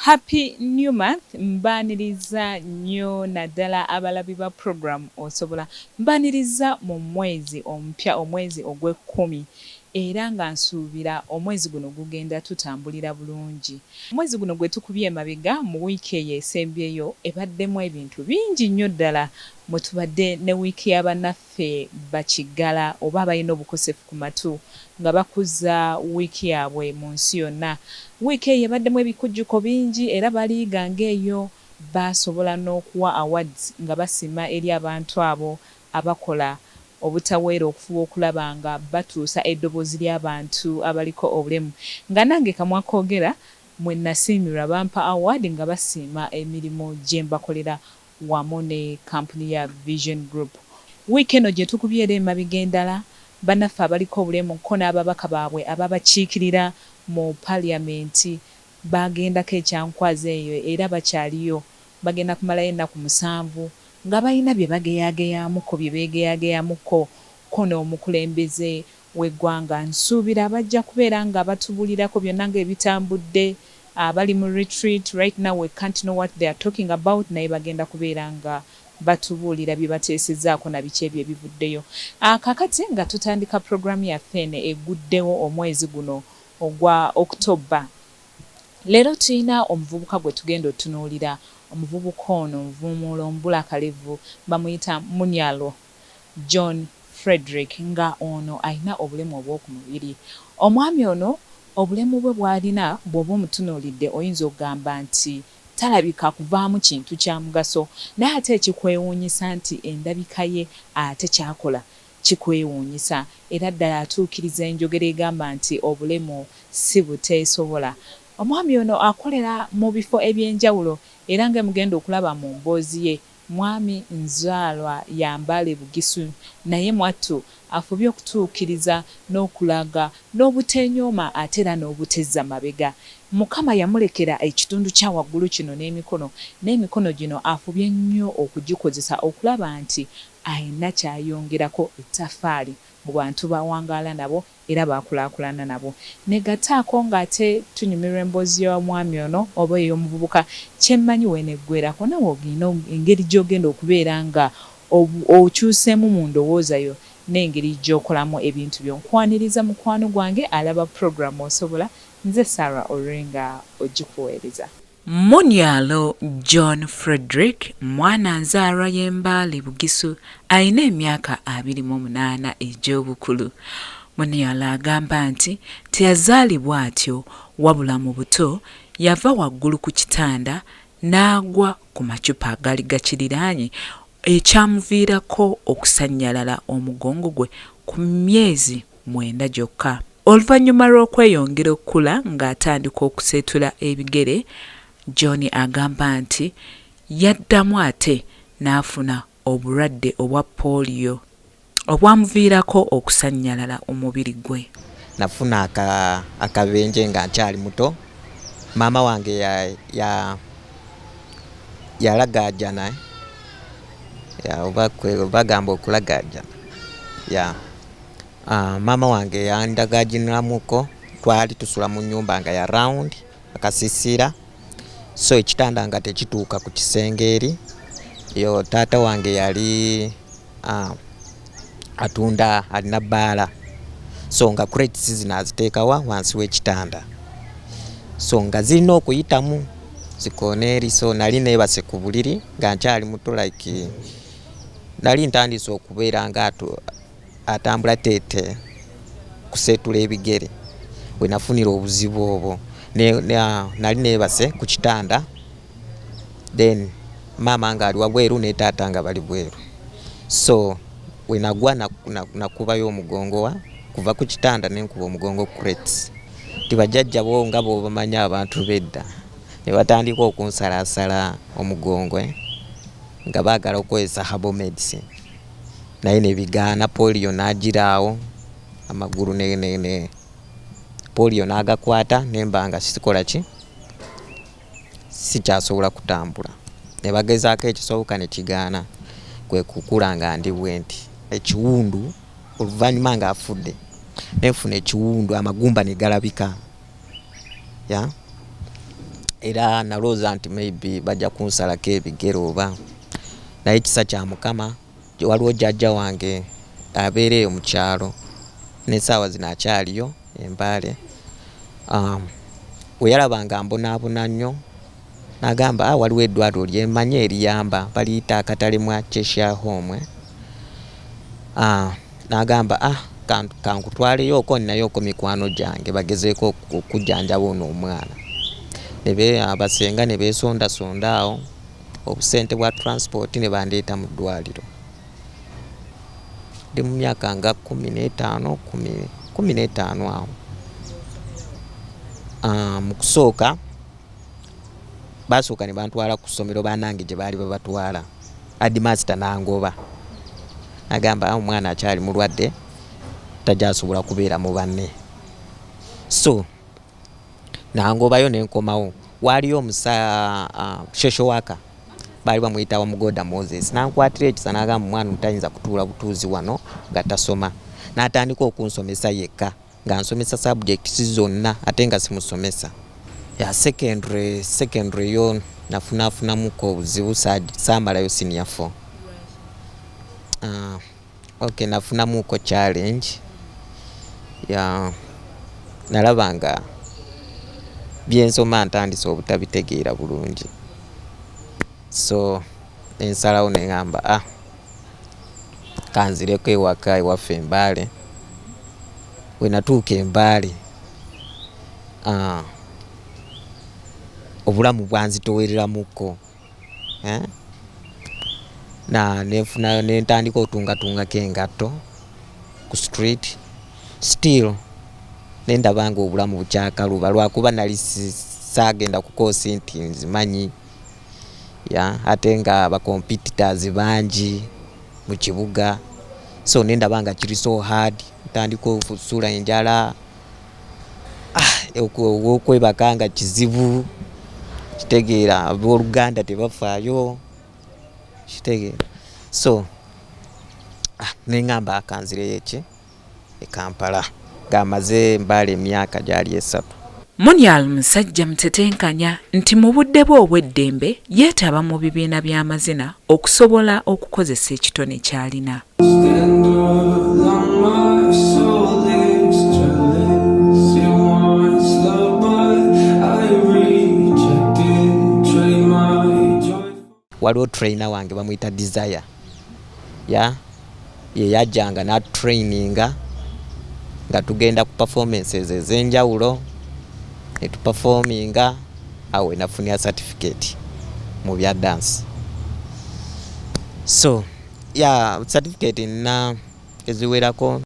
Happy New Month. Mbaniriza nnyo naddala abalabi ba program osobola mbaniriza mu mwezi omupya, omwezi ogw'ekkumi, era nga nsuubira omwezi guno gugenda tutambulira bulungi. Omwezi guno gwe tukubye emabega mu wiiki eyo esembyeyo ebaddemu ebintu bingi nnyo ddala. Mwe tubadde ne wiiki y'abannaffe Bakiggala oba abalina obukosefu ku matu nga bakuza wiiki yaabwe mu nsi yonna. Wiiki eyo ebaddemu ebikujjuko bingi era baliiga ng'eyo basobola n'okuwa awards nga basiima eri abantu abo abakola obutaweera okufuba okulaba nga batuusa eddoboozi ly'abantu abaliko obulemu. Nga nange kamwakoogera mwe nasiimirwa bampa award nga basiima emirimu gye mbakolera wamu ne kampuni ya Vision Group. Wiiki eno gye tukubye era emabega endala bannaffe abaliko obulemu ko n'ababaka baabwe ababakiikirira mu paliamenti bagendako ekyankwazi eyo era bakyaliyo, bagenda kumalayo ennaku 7 nga balina bye bageyageyamuko bye beegeyageyamuko ko n'omukulembeze w'eggwanga. Nsuubira bajja kubeera nga batubulirako byonna ng'ebitambudde, bali mu retreat right now we can't know what they are talking about, naye bagenda kubeera nga batubuulira bye bateesezzaako na biki ebyo ebivuddeyo. Kakati nga tutandika programu yaffe eno eguddewo omwezi guno ogwa October. Leero tulina omuvubuka gwe tugenda otunuulira. Omuvubuka ono nvuumuulo mbulakalevu, bamuyita Munyalo John Frederick, nga ono alina obulemu obw'okumubiri. Omwami ono obulemu bwe bw'alina bw'oba omutunuulidde oyinza okugamba nti talabika kuvaamu kintu kya mugaso, naye ate ekikwewuunyisa nti endabika ye ate kyakola kikwewuunyisa, era ddala atuukiriza enjogera egamba nti obulemu si buteesobola. Omwami ono akolera mu bifo eby'enjawulo era nga mugenda okulaba mu mboozi ye, mwami nzaalwa ya Mbale Bugisu, naye mwattu afubye okutuukiriza n'okulaga n'obutenyooma ate era n'obutezza mabega. Mukama yamulekera ekitundu kya waggulu kino n'emikono gino afubye nnyo okugikozesa okulaba nti ayina kyayongerako ettaffaali mu bantu bawangaala nabo era baakulaakulana nabo. Negataako ng'ate tunyumirwa emboozi y'omwami ono oba ey'omuvubuka, kyemmanyi weeneggwerako nawe ogenda engeri gy'ogenda okubeera nga okyuseemu mu ndowooza yo n'engeri gy'okolamu ebintu byo. Nkwaniriza mukwano gwange alaba programu osobola. Nze Sarah Orenga ogikuweereza. Munyalo John Frederick, mwana nzaalwa y'e Mbale Bugisu, alina emyaka 28 egy'obukulu. Munyalo agamba nti teyazaalibwa atyo, wabula mu buto yava waggulu ku kitanda n'agwa ku macupa agali gakiriraanye, ekyamuviirako okusannyalala omugongo gwe ku myezi 9 gyokka. Oluvannyuma lw'okweyongera okukula ng'atandika okuseetula ebigere, John agamba nti yaddamu ate n'afuna obulwadde obwa pooliyo obwamuviirako okusannyalala omubiri gwe. Nafuna akabenje nga nkyali muto. Maama wange yalagaajana bagamba okulagaajana. Maama wange yandagaajiniramuko, twali tusula mu nnyumba nga ya round akasisira, so ekitanda nga tekituuka ku kisenge eri. Yo taata wange yali atunda, alina bbaala, so nga crates zino aziteekawa wansi w'ekitanda, so nga zirina okuyitamu zikoona eri. So nali neebase ku buliri nga nkyali muto, like nali ntandise okubeera nga atambula teete kuseetula ebigere. We nafunira obuzibu obwo nali neebase ku kitanda, then maama nga ali wabweru ne taata nga bali bweru. So we nagwa nakubayo omugongo kuva ku kitanda nenkuba omugongo crates. Tibajjajja bo nga bo bamanya abantu bedda ne batandika okunsalaasala omugongo nga baagala okukozesa herbal medicine, naye ne bigaana. Polio n'agiraawo, amagulu ne polio n'agakwata, nemba nga sikola ki sikyasobola kutambula. Ne bagezaako ekisoboka ne kigaana, kwe kukula nga ndi bwenti. Ekiwundu oluvannyuma nga afudde nenfuna ekiwundu, amagumba ne galabika. era nalooza nti maybe bajja kunsalako ebigero oba naye ekisa kya Mukama waliwo jjajja wange abeereyo mu kyalo n'essaawa zino akyaliyo Mbale. We yalabanga mbonaabona nnyo n'agamba waliwo eddwaliro lyemanyi eriyamba baliyita akatale mu Cheshire Home. N'agamba kankutwaleyoko nnayoko mikwano gyange bagezeeko okujjanjaba ono omwana. Abasenga ne beesondasonda awo obusente bwa transport ne bandeeta mu ddwaliro. Ndi mu myaka nga 15 awo. Mu kusooka basooka ne bantwala ku ssomero bannange gye baali babatwala. Headmaster n'angoba agamba omwana akyali mulwadde tajasobola kubeera mu banne. So nangobayo nenkomawo waliyo social worker baali bamuyita wa Mugoda Moses nankwatira ekisa n'agamba omwana mutayinza kutuula butuuzi wano nga tasoma n'atandika okunsomesa yekka nga nsomesa subjects zonna ate nga simusomesa. Ya secondary yo nafunamuko obuzibu saamalayo senior 4. Okay, nafunamuko challenge ya nalabanga byensoma ntandise obutabitegeera bulungi. So ensalawo neŋŋamba kanzireko ewaka ewaffe Mbale. We natuuka Mbale obulamu bwanzitowereramuko nenfunayo nentandika otungatungako engatto ku street. Still nendabanga obulamu bukyakaluba lwakuba nali saagenda ku koosi nti nzimanyi ate nga abacompetitors bangi mu kibuga. So nendabanga kiri so hard ntandika okusuula enjala okwebaka nga kizibu kitegeera abooluganda tebafaayo kitegeera. So neŋŋamba kanzireyo eki e Kampala ng'amaze Mbale emyaka gyali 3. Monial musajja mutetenkanya nti mu budde bwe obw'eddembe yeetaba mu bibiina by'amazina okusobola okukozesa ekitone ky'alina. Waliwo trainer wange bamuyita Desire ye yajjanga n'atraininga nga tugenda ku performances ez'enjawulo ne tuperforminga awe nafunira certificate mu bya dance. So certificate nina eziwerako.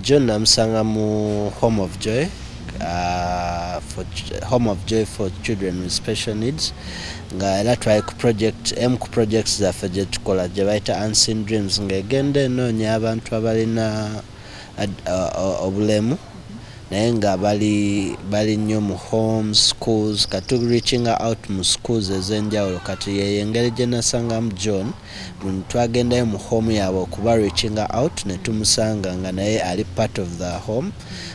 John namusanga mu Home of Joy for children with special needs nga era twali ku projects zaffe gye tukola gye bayita Unseen Dreams ng'egenda enoonya abantu abalina obulemu naye nga bali nnyo mu homes, schools, kati reaching out mu schools ez'enjawulo. Kati ye engeri gye nasangamu John twagendayo mu home yaabwe okuba reaching out ne tumusanga nga naye ali part of the home.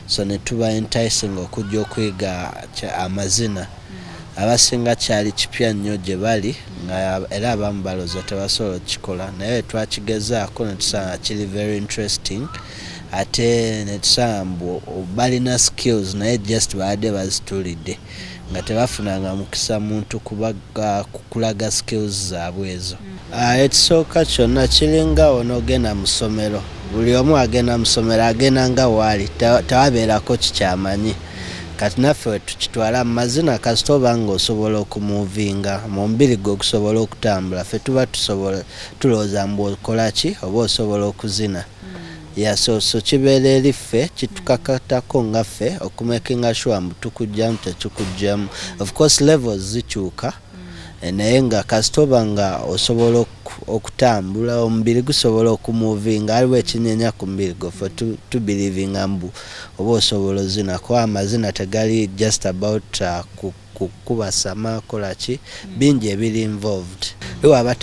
So ne tuba enticing okujja okuyiga amazina abasinga kyali kipya nnyo gye bali nga era abamu balooza tebasobola okukikola naye twakigezaako ne tusanga kiri very interesting ate ne tusanga mbu balina skills naye just baadde bazitulidde nga tebafunanga mukisa muntu kukulaga skills zaabwe ezo. Ekisooka kyonna kiringa onogenda mu ssomero, buli omu agenda mu ssomero agenda nga waali tewabeerako kikyamanyi. Kati naffe tukitwala mu mazina kasita oba nga osobola okumuvinga mu mubiri gwe okusobola okutambula ffe tuba tulowooza mbu okola ki oba osobola okuzina. So kibeera eri ffe kitukakatako nga ffe okumakinga sure mbu tukujjamu tetukujjamu. Of course levels zikyuka naye nga kasita oba nga osobola okutambula omubiri gusobola okumuvinga aliwo ekinyenya ku mubiri gwe ffe tubelivinga mbu oba osobola ozina kuba amazina tegali just about kukubasama kola ki bingi ebiri involved. waba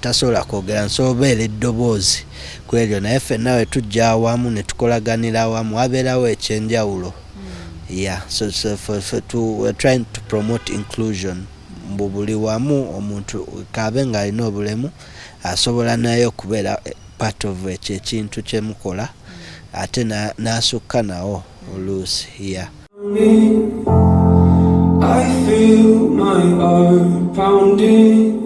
tasobola kwogera nsobeera eddoboozi ku eryo naye ffenna we tujja awamu ne tukolaganira awamu wabeerawo ekyenjawulo. So we're trying to promote inclusion. Buli wamu omuntu kabe nga alina obulemu asobola naye okubeera part of ekyo ekintu kyemukola ate n'asukka nawo oluusi. I feel my heart pounding.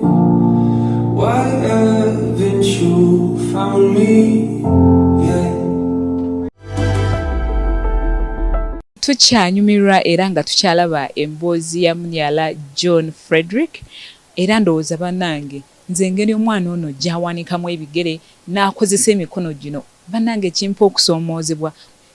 Why haven't you found me yet? Tukyanyumirwa era nga tukyalaba emboozi ya Munyala John Frederick era ndowooza bannange nze engeri omwana ono gy'awanikamu ebigere n'akozesa emikono gino bannange kimpa okusoomoozebwa.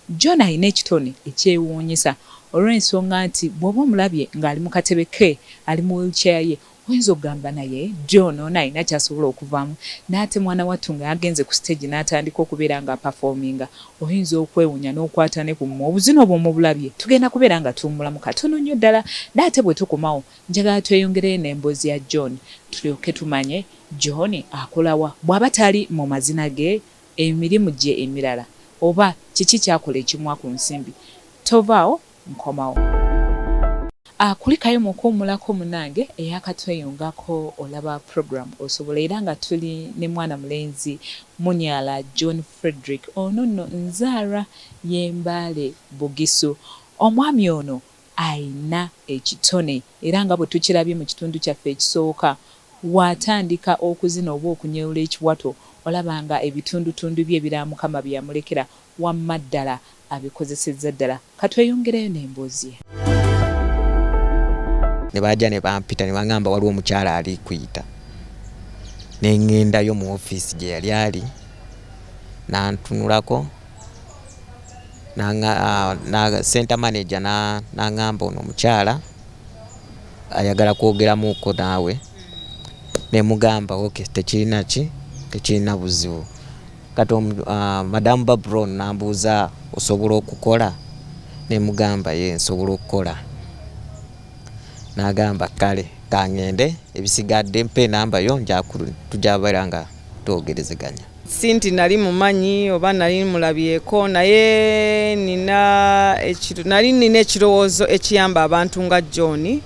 John alina ekitone ekyewuunyisa olw'ensonga nti bw'oba omulabye ng'ali mu katebe ke ali mu wheelchair ye oyinza okugamba naye John ono alina kyasobola okuvaamu n'ate mwana wattu nga yagenze ku stage n'atandika okubeera nga performinga oyinza okwewuunya n'okwata ne ku mmwe obuzino obwo mubulabye tugenda kubeera nga tuwummulamu katono nnyo ddala n'ate bwe tukomawo njagala tweyongereyo n'emboozi ya John tulyoke tumanye John akolawa bw'aba tali mu mazina ge emirimu gye emirala oba kiki kyakola ekimwa ku nsimbi. Tovaawo nkomawo. Kulikayo mukuwummulako munange eyakatweyongako olaba program osobola era nga tuli ne mwana mulenzi Munyala John Frederick ono nno nzaara y'Embale Bugisu. Omwami ono ayina ekitone era nga bwe tukirabye mu kitundu kyaffe ekisooka watandika okuzina oba okunyewula ekiwato olabanga ebitundutundu bye ebirala Mukama bye yamulekera wamma ddala abikozesezza ddala. Katweyongereyo n'emboozi ye. Ne bajja ne bampita ne bangamba waliwo omukyala ali kuyita ne ŋŋendayo mu ofiisi gye yali ali n'antunulako center manager n'aŋŋamba ono omukyala ayagala kwogeramuuko naawe ne mugamba okay tekirina buzibu kati Madamu Babron n'ambuuza osobola okukola ne mugamba ye nsobola okukola n'agamba kale kangende ebisigadde mpe namba yo tujabeera nga twogerezeganya. Sinti nali mumanyi oba nali mulabyeko naye nali nina ekirowoozo ekiyamba abantu nga John.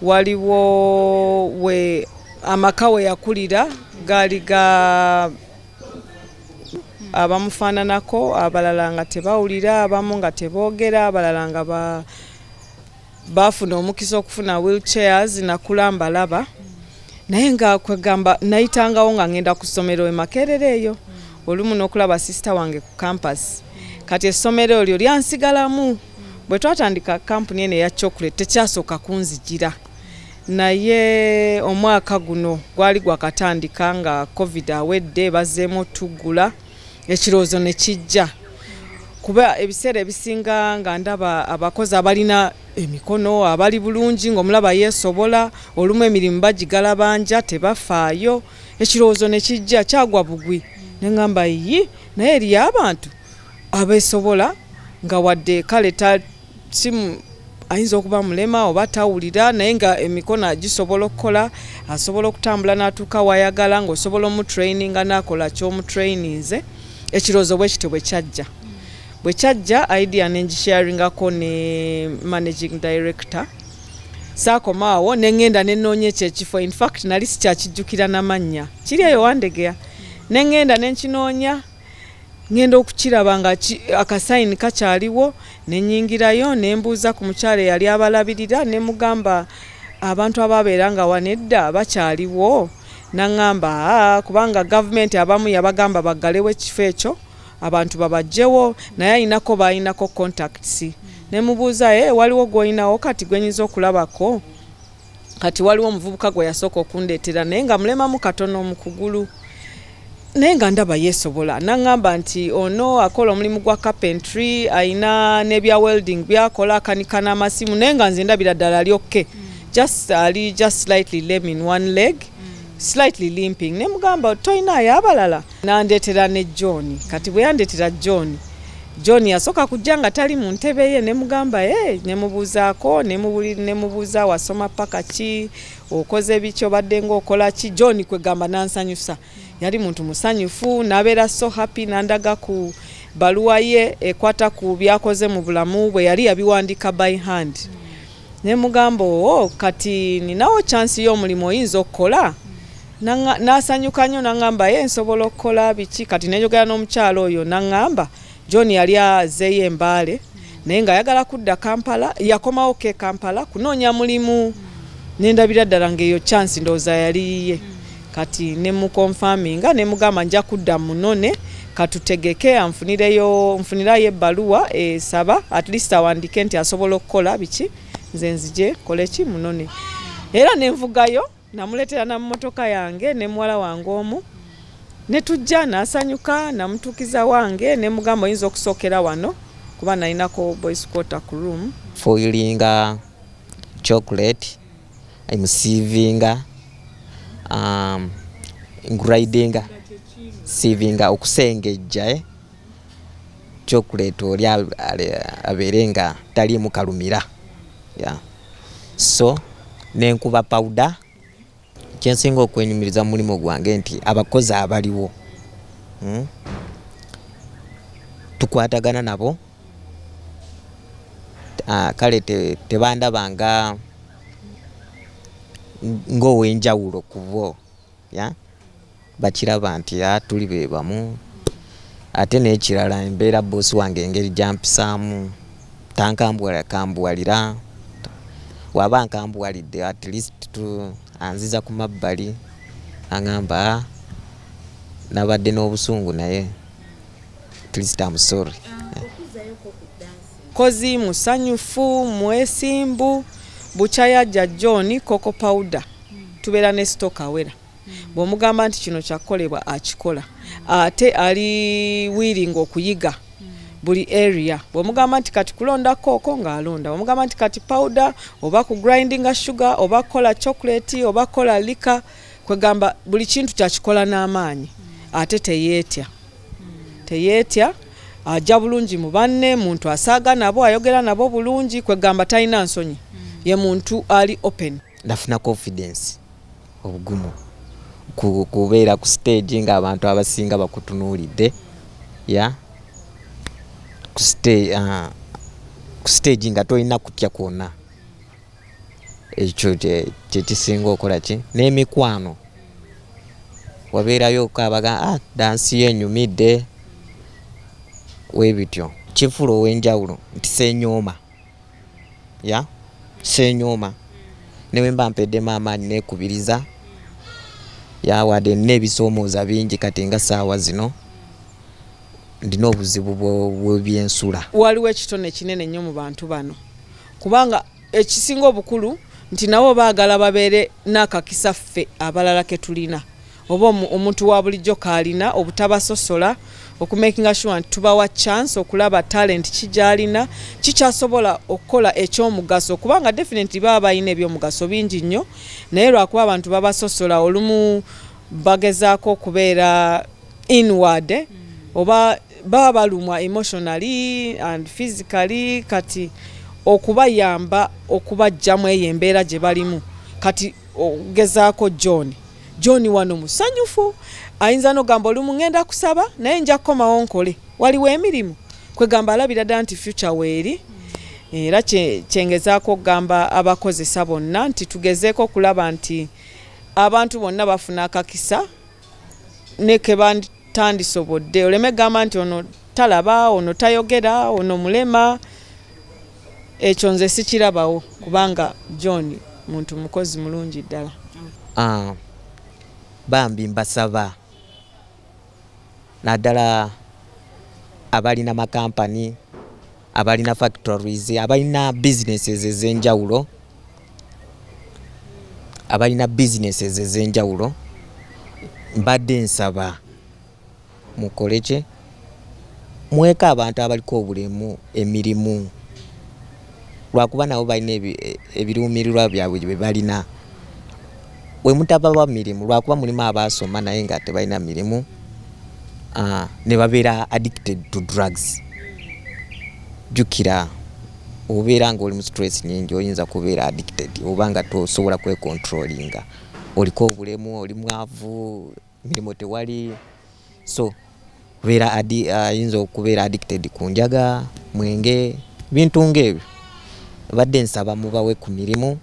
Waliwo we amaka we yakulira gaali ga abamufaananako abalala nga tebawulira abamu nga teboogera abalala nga bafuna omukisa okufuna wheelchairs nakulamba laba naye nga kwegamba nayitangawo nga ngenda ku ssomero Makerere eyo olumu n'okulaba sister wange ku campus kati essomero eryo lyansigalamu bwe twatandika kampuni eno eya chocolate tekyasooka kunzijira naye omwaka guno gwali gwakatandika nga covid awedde bazzeemu tuggula ekirowoozo ne kijja kuba ebiseera ebisinga nga ndaba abakozi abalina emikono abali bulungi ng'omulaba yeesobola olumu emirimu bagigalabanja tebafaayo ekirowoozo ne kijja kyagwa bugwi ne ŋŋamba yi naye eriyo abantu abeesobola nga wadde kale simu ayinza okuba mulema oba tawulira naye nga emikono agisobola okukola asobola okutambula n'atuuka wayagala ng'osobola omutraininga n'akola ky'omutraininze ekirowoozo bwe kityo bwe kyajja idea nengisharingako ne managing director saakomaawo ne ŋŋenda ne nnoonya ekifo in fact nali sikyakijjukira n'amannya kiri eyo Wandegeya ne ŋŋenda ne nkinoonya ŋŋenda okukiraba nga akasayini kakyaliwo ne nnyingirayo ne mbuuza ku mukyala eyali abalabirira ne mugamba abantu ababeera nga wanedda bakyaliwo n'aŋŋamba kubanga gavumenti abamu yabagamba baggalewo ekifo ekyo abantu babajjewo naye ayinako contacts ne mubuuza waliwo gw'olinawo kati gwenyinza okulabako kati waliwo omuvubuka gwe yasooka okundeetera naye nga mulemamu katono mu kugulu naye nga ndaba yeesobola n'aŋŋamba nti ono akola omulimu gwa carpentry ayina n'ebya welding byakola akanika n'amasimu naye nga nze ndabira ddala lyokke just slightly lame in one leg slightly limping ne mugamba toyinaayo abalala n'andeetera ne John kati bwe yandeetera John John yasoka kujja nga tali mu ntebe ye, ne mugamba nemubuuzaako, nemubuuza wasoma paka ki, okoze biki, obadde ng'okola ki. John kwe gamba nansanyusa, yali muntu musanyufu, n'abeera so happy, n'andaga ku baluwa ye ekwata ku byakoze mu bulamu bwe, yali yabiwandika by hand. Ne mugamba kati ninawo chance y'omulimu oyinza okukola. N'asanyuka nnyo n'angamba nsobola okukola biki. Kati nejogera n'omukyalo oyo n'angamba John yali azeeyo Embaale naye nga ayagala kudda Kampala, yakomawo ke Kampala kunoonya mulimu. Nendabira ddala ng'eyo chance ndowooza yaliye. Kati ne mukonfaminga ne mugamba nja kudda Munone, katutegeke nfunirayo ebbaluwa esaba at least awandike nti asobola okukola biki, nze nzije koleki Munone. Era nenvugayo namuletera na mmotoka yange ne muwala wange omu, ne tujja n'asanyuka, namutuukiza wange, ne mugamba oyinza okusookera wano kuba nalinako boys quarter ku room. Foilinga chocolate, receiving grading, sivinga okusengejja chocolate oli aberenga tali mukalumira. So nenkuba powder. Kyensinga okwenyumiriza mulimo gwange nti abakozi abaliwo tukwatagana nabo, kale tebandabanga ng'ow'enjawulo ku bo, bakiraba nti tuli be bamu. Ate n'ekirala embeera boosi wange engeri gyampisaamu, kambuwalira, waba nkambuwalidde at least anziza ku mabbali angamba nabadde n'obusungu naye at least I'm sorry. Kozi musanyufu, mwesimbu, bukyayajja John Coco powder. Tubeera ne stock awera. Bw'omugamba nti kino kyakolebwa akikola. Ate ali willing okuyiga buli area. Bw'omugamba nti kati kulonda koko ng'alonda. Bw'omugamba nti kati powder oba ku grinding sugar oba kola chocolate oba kola liquor, kwegamba buli kintu kyakikola n'amaanyi. Ate teyeetya ajja bulungi mu banne, muntu asaaga nabo, ayogera nabo bulungi, kwegamba talina nsonyi. Ye muntu ali open. Nafuna confidence obugumu kubeera ku stage ng'abantu abasinga bakutunuulidde, ku stage nga tolina kutya kwonna. Ekyo kyekisinga okola ki. N'emikwano wabeerayo kabaga dansi yenyumidde webityo, kifuula ow'enjawulo nti seenyooma, seenyooma. Newe mba mpeddemu amaanyi neekubiriza, wadde n'ebisoomooza bingi kati nga saawa zino ndina obuzibu bw'ebyensula. Waliwo ekitone kinene nnyo mu bantu bano, kubanga ekisinga obukulu nti nabo baagala babeere n'akakisa ffe abalala ke tulina, oba omuntu wa bulijjo kaalina obutabasosola, okumakinga sure nti tubawa chance okulaba talent kijalina, kikyasobola okukola ekyomugaso, kubanga definitely baba balina ebyomugaso bingi nnyo, naye lwakuba abantu babasosola olumu bagezaako okubeera inward, oba baba balumwa emotionally and physically, kati okubayamba okubajjamu eyo embeera gye balimu. Kati ogezaako John wano musanyufu, ayinza n'ogamba olumu ngenda kusaba naye nja kukomawo nkole, waliwo emirimu, kwegamba alabira ddala nti future weeri. Era kyengezaako okugamba abakozesa bonna nti tugezeeko kulaba nti abantu bonna bafuna akakisa ne ke bandisobodde. Oleme gamba nti ono talaba, ono tayogera, ono mulema. Ekyo nze sikirabawo, kubanga John muntu mukozi mulungi ddala. Bambi mbasaba naddala abalina makampani, abalina factories, abalina businesses ez'enjawulo, mbadde nsaba mukole ki, mweka abantu abaliko obulemu emirimu, lwakuba nabo balina ebiruumirirwa byabwe bye balina. We mutaba mirimu, lwakuba mulimu abasoma naye nga tebalina mirimu, ne babeera addicted to drugs. jukira obeera ng'oli mu stress nyingi oyinza kubeera addicted oba nga tosobola kwecontrollinga oliko obulemu oli mwavu emirimu tewali so beera ayinza okubeera addicted ku njaga mwenge bintu ng'ebyo badde nsaba mubawe ku mirimu.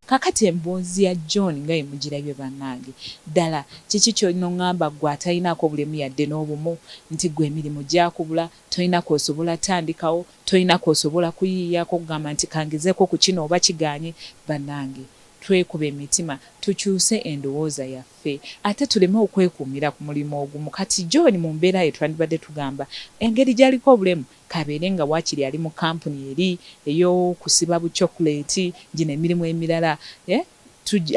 Kakati emboozi ya John nga yemugirabye bannange ddala kiki kyolina oŋŋamba gwe atayinaako obulemu yadde n'obumu nti gwe emirimu gyakubula tolina kwosobola tandikawo tolina kwosobola kuyiiyako kugamba nti kangezeeko ku kino oba kiganye. Bannange twekuba emitima tukyuse endowooza yaffe ate tuleme okwekuumira ku mulimu ogumu. Kati John mu mbeera ye twandibadde tugamba engeri gy'aliko obulemu kabeere nga waakiri ali mu kampuni eri ey'okusiba buchokuleeti gino emirimu emirala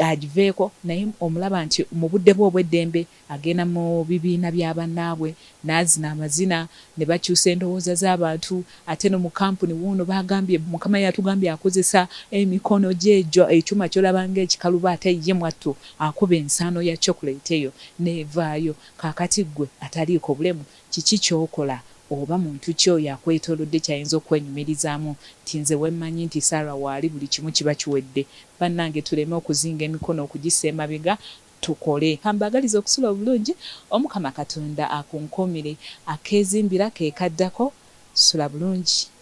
agiveeko naye omulaba nti mu budde bwe obw'eddembe agenda mu bibiina bya bannaabwe n'azina amazina ne bakyusa endowooza z'abantu ate no mu kampuni wuuno bagambye mukama yatugambye akozesa emikono gy'egyo ekyuma ky'olaba ng'ekikaluba ate ye mwattu akuba ensaano ya chocolate eyo neevaayo. Kaakati ggwe ataliiko bulemu kiki ky'okola oba muntu ki oyo akwetoolodde kyayinza okwenyumirizaamu nti nze wemmanyi nti Sarah waali buli kimu kiba kiwedde. Bannange tuleme okuzinga emikono okugissa emabega tukole. Kambagaliza okusula obulungi Omukama Katonda akunkomere akeezimbira keekaddako. Sula bulungi.